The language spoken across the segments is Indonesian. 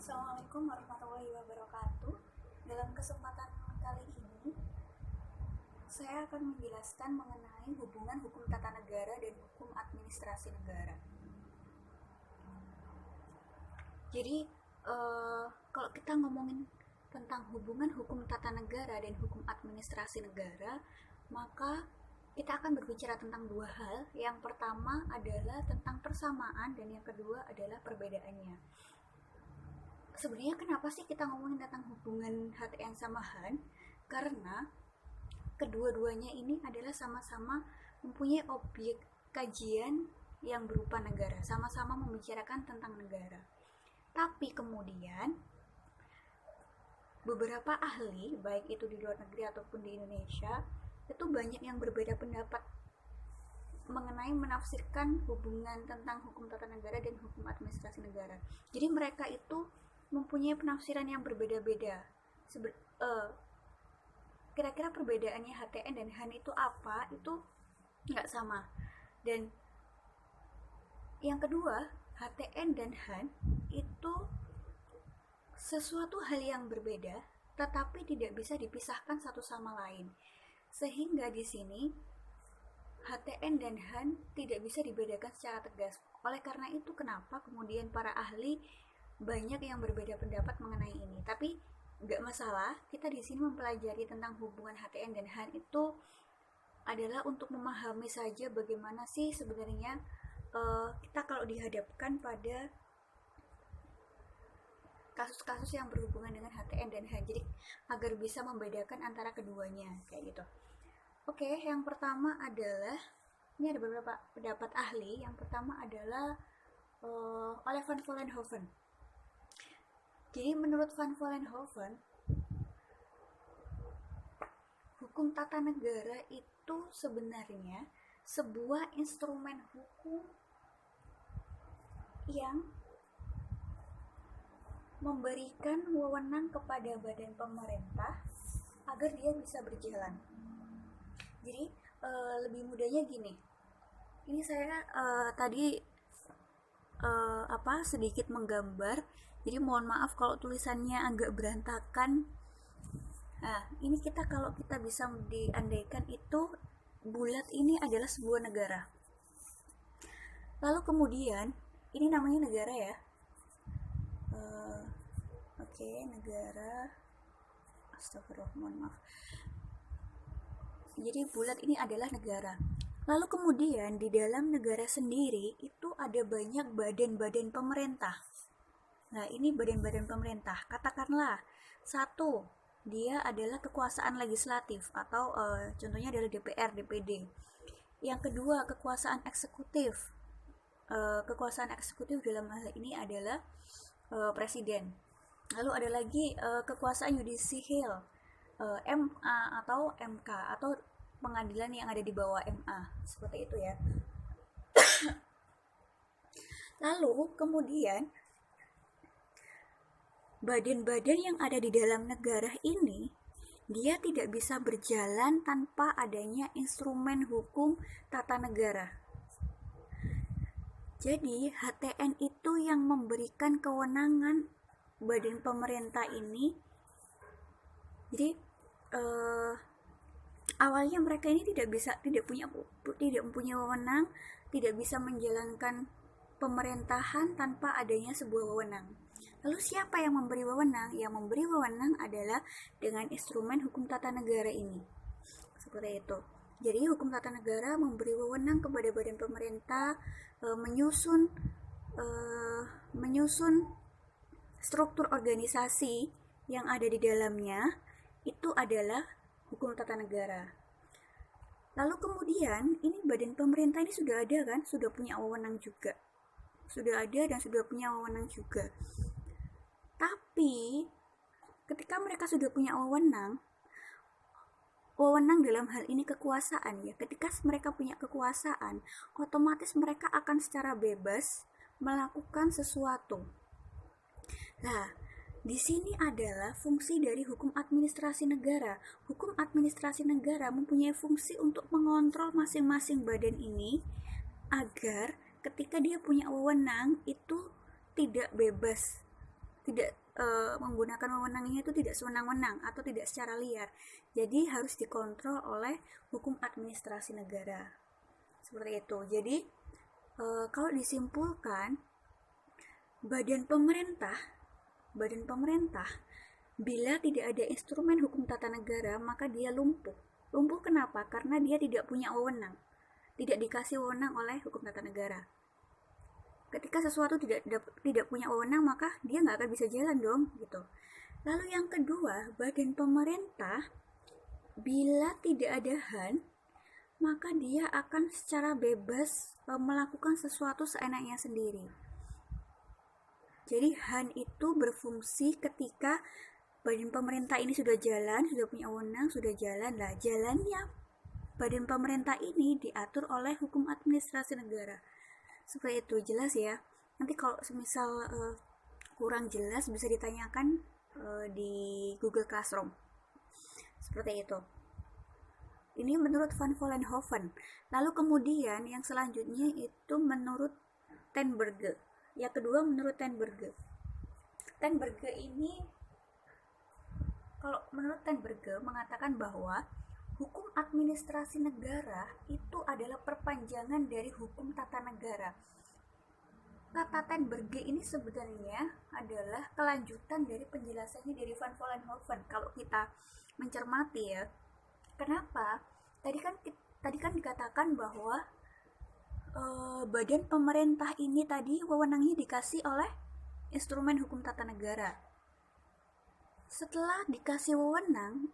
Assalamualaikum warahmatullahi wabarakatuh. Dalam kesempatan kali ini, saya akan menjelaskan mengenai hubungan hukum tata negara dan hukum administrasi negara. Jadi, kalau kita ngomongin tentang hubungan hukum tata negara dan hukum administrasi negara, maka kita akan berbicara tentang dua hal. Yang pertama adalah tentang persamaan dan yang kedua adalah perbedaannya. Sebenarnya kenapa sih kita ngomongin tentang hubungan HTN sama Han? Karena kedua-duanya ini adalah sama-sama mempunyai objek kajian yang berupa negara, sama-sama membicarakan tentang negara. Tapi kemudian beberapa ahli, baik itu di luar negeri ataupun di Indonesia, itu banyak yang berbeda pendapat mengenai menafsirkan hubungan tentang hukum tata negara dan hukum administrasi negara. Jadi mereka itu mempunyai penafsiran yang berbeda-beda. Kira-kira perbedaannya HTN dan Han itu apa? Itu nggak sama. Dan yang kedua, HTN dan Han itu sesuatu hal yang berbeda, tetapi tidak bisa dipisahkan satu sama lain. Sehingga di sini HTN dan Han tidak bisa dibedakan secara tegas. Oleh karena itu, kenapa kemudian para ahli banyak yang berbeda pendapat mengenai ini. Tapi nggak masalah, kita di sini mempelajari tentang hubungan HTN dan Han itu adalah untuk memahami saja bagaimana sih sebenarnya kita kalau dihadapkan pada kasus-kasus yang berhubungan dengan HTN dan Han, jadi agar bisa membedakan antara keduanya kayak gitu. Oke, yang pertama adalah, ini ada beberapa pendapat ahli. Yang pertama adalah oleh Van Vollenhoven. Jadi menurut Van Vollenhoven, hukum tata negara itu sebenarnya sebuah instrumen hukum yang memberikan wewenang kepada badan pemerintah agar dia bisa berjalan. Jadi lebih mudahnya gini. Ini saya tadi sedikit menggambar. Jadi mohon maaf kalau tulisannya agak berantakan. Nah, ini kalau kita bisa diandaikan itu bulat ini adalah sebuah negara. Lalu kemudian ini namanya negara ya. Negara. Astagfirullah, mohon maaf. Jadi bulat ini adalah negara. Lalu kemudian di dalam negara sendiri itu ada banyak badan-badan pemerintah. Nah, ini badan-badan pemerintah. Katakanlah, satu, dia adalah kekuasaan legislatif atau contohnya adalah DPR, DPD. Yang kedua, kekuasaan eksekutif. Kekuasaan eksekutif dalam hal ini adalah presiden. Lalu ada lagi kekuasaan yudisial, MA atau MK atau pengadilan yang ada di bawah MA, seperti itu ya. Lalu kemudian badan-badan yang ada di dalam negara ini, dia tidak bisa berjalan tanpa adanya instrumen hukum tata negara. Jadi HTN itu yang memberikan kewenangan badan pemerintah ini. Jadi awalnya mereka ini tidak mempunyai wewenang, tidak bisa menjalankan pemerintahan tanpa adanya sebuah wewenang. Lalu siapa yang memberi wewenang? Yang memberi wewenang adalah dengan instrumen hukum tata negara ini. Seperti itu. Jadi hukum tata negara memberi wewenang kepada badan pemerintah menyusun struktur organisasi yang ada di dalamnya. Itu adalah hukum tata negara. Lalu kemudian ini badan pemerintah ini sudah ada kan? Sudah punya wewenang juga. Sudah ada dan sudah punya wewenang juga. Tapi ketika mereka sudah punya wewenang dalam hal ini kekuasaan ya. Ketika mereka punya kekuasaan, otomatis mereka akan secara bebas melakukan sesuatu. Nah, di sini adalah fungsi dari hukum administrasi negara. Hukum administrasi negara mempunyai fungsi untuk mengontrol masing-masing badan ini agar ketika dia punya wewenang itu tidak bebas menggunakan wewenangnya itu tidak sewenang-wenang atau tidak secara liar. Jadi harus dikontrol oleh hukum administrasi negara. Seperti itu. Jadi kalau disimpulkan, badan pemerintah bila tidak ada instrumen hukum tata negara, maka dia lumpuh. Lumpuh kenapa? Karena dia tidak punya wewenang. Tidak dikasih wewenang oleh hukum tata negara. Ketika sesuatu tidak punya wewenang, maka dia nggak akan bisa jalan dong, gitu. Lalu yang kedua, badan pemerintah bila tidak ada HAN, maka dia akan secara bebas melakukan sesuatu seenaknya sendiri. Jadi HAN itu berfungsi ketika badan pemerintah ini sudah jalan, sudah punya wewenang, sudah jalan. Lah, jalannya badan pemerintah ini diatur oleh hukum administrasi negara. Seperti itu, jelas ya. Nanti kalau semisal kurang jelas bisa ditanyakan di Google Classroom. Seperti itu. Ini menurut Van Vollenhoven. Lalu kemudian yang selanjutnya itu menurut Ten Berge. Yang kedua menurut Ten Berge. Ten Berge ini, kalau menurut Ten Berge mengatakan bahwa hukum administrasi negara itu adalah perpanjangan dari hukum tata negara. Kata Ten Berge ini sebenarnya adalah kelanjutan dari penjelasannya dari Van Vollenhoven. Kalau kita mencermati ya, kenapa? Tadi kan dikatakan bahwa badan pemerintah ini tadi wewenangnya dikasih oleh instrumen hukum tata negara. Setelah dikasih wewenang,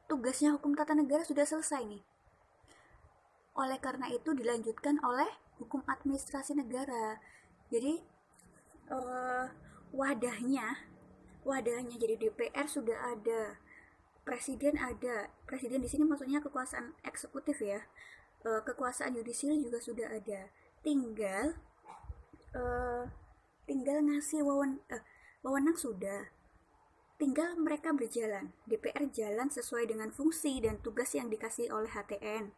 tugasnya hukum tata negara sudah selesai nih. Oleh karena itu dilanjutkan oleh hukum administrasi negara. Jadi wadahnya jadi DPR sudah ada, presiden ada. Presiden di sini maksudnya kekuasaan eksekutif ya. Kekuasaan yudisial juga sudah ada. Tinggal ngasih wewenang sudah. Tinggal mereka berjalan. DPR jalan sesuai dengan fungsi dan tugas yang dikasih oleh HTN.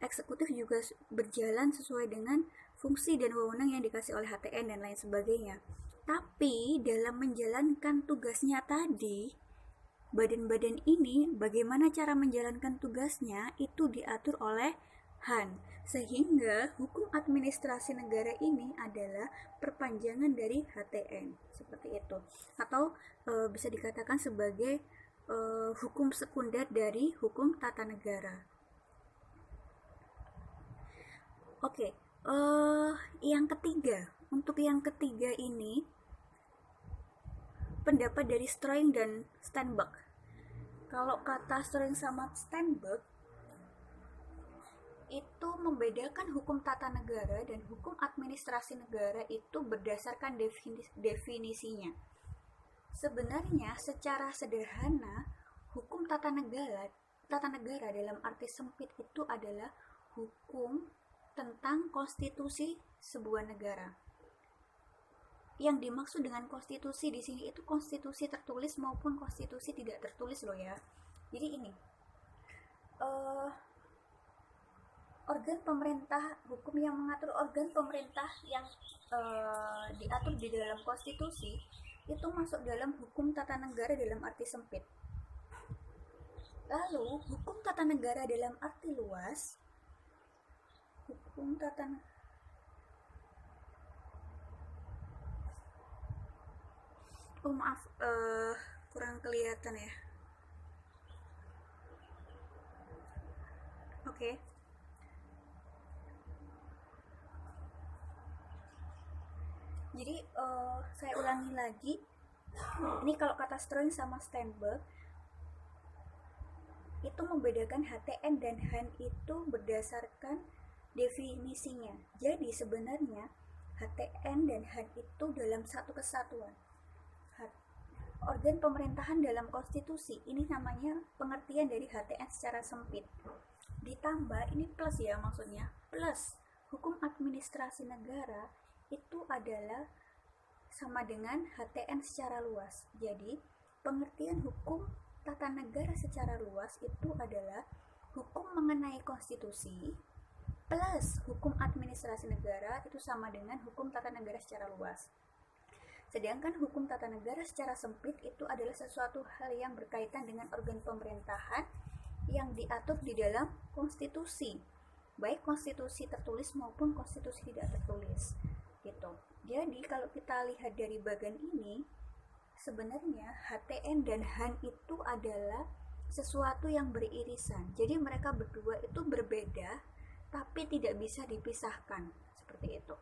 Eksekutif juga berjalan sesuai dengan fungsi dan wewenang yang dikasih oleh HTN dan lain sebagainya. Tapi dalam menjalankan tugasnya tadi, badan-badan ini bagaimana cara menjalankan tugasnya itu diatur oleh HAN. Sehingga hukum administrasi negara ini adalah perpanjangan dari HTN. Seperti itu. Atau bisa dikatakan sebagai hukum sekunder dari hukum tata negara. Oke, yang ketiga. Untuk yang ketiga ini pendapat dari Stroing dan Steinberg. Kalau kata Stroing sama Steinberg itu membedakan hukum tata negara dan hukum administrasi negara itu berdasarkan definisinya. Sebenarnya secara sederhana hukum tata negara dalam arti sempit itu adalah hukum tentang konstitusi sebuah negara. Yang dimaksud dengan konstitusi di sini itu konstitusi tertulis maupun konstitusi tidak tertulis loh ya. Jadi ini organ pemerintah, hukum yang mengatur organ pemerintah yang diatur di dalam konstitusi itu masuk dalam hukum tata negara dalam arti sempit. Lalu hukum tata negara dalam arti luas, maaf, kurang kelihatan ya. Oke. Jadi saya ulangi lagi. Ini kalau kata Stroing sama Steinberg itu membedakan HTN dan HAN itu berdasarkan definisinya. Jadi sebenarnya HTN dan HAN itu dalam satu kesatuan. Organ pemerintahan dalam konstitusi ini namanya pengertian dari HTN secara sempit. Ditambah ini plus ya, maksudnya plus hukum administrasi negara itu adalah sama dengan HTN secara luas. Jadi pengertian hukum tata negara secara luas itu adalah hukum mengenai konstitusi plus hukum administrasi negara itu sama dengan hukum tata negara secara luas. Sedangkan hukum tata negara secara sempit itu adalah sesuatu hal yang berkaitan dengan organ pemerintahan yang diatur di dalam konstitusi, baik konstitusi tertulis maupun konstitusi tidak tertulis gitu. Jadi kalau kita lihat dari bagian ini, sebenarnya HTN dan HAN itu adalah sesuatu yang beririsan. Jadi mereka berdua itu berbeda tapi tidak bisa dipisahkan, seperti itu.